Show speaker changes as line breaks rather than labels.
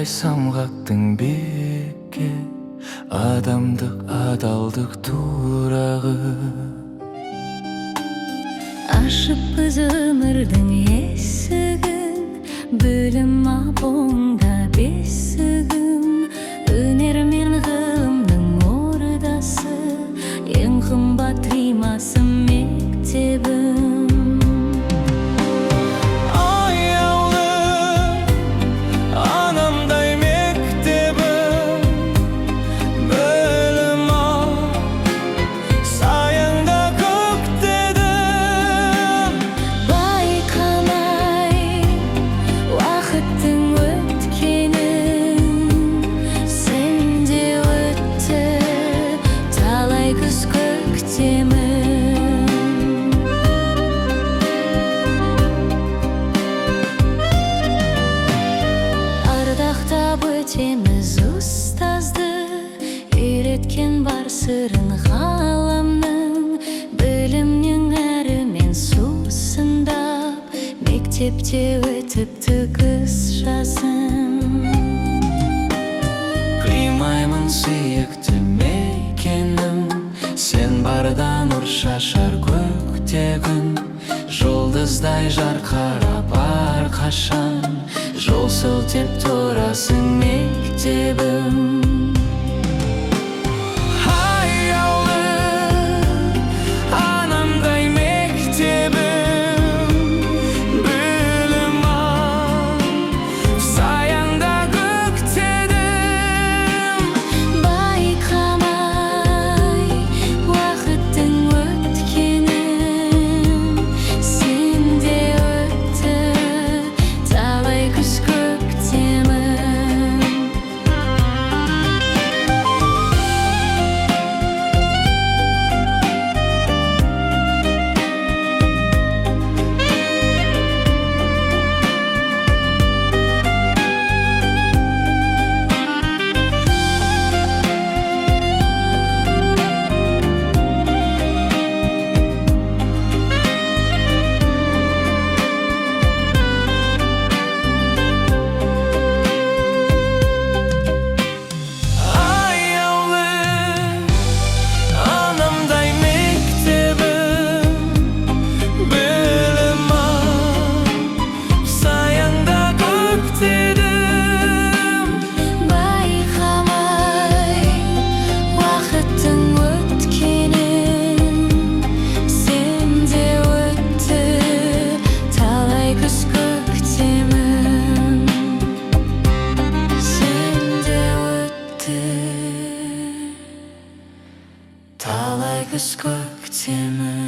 самғақтың биікке, адамдық адалдық турағы.
Ашыппыз өмірдің есігін, білім апонда бесігім. Өнер мен ғылымның ордасы, ең қымбат римасы мектебім. Өтеміз ұстазды, үйреткен бар сырын ғаламның. Білімнің әрімен сусындап, мектепте өтіпті қыс жасын.
Қимаймын сүйікті мекенім, сен барда нұр шашар көкте күн. Жұлдыздай жарқырап әрқашан, жол сілтеп тұрасың мектебім.
Талай күз көктемі.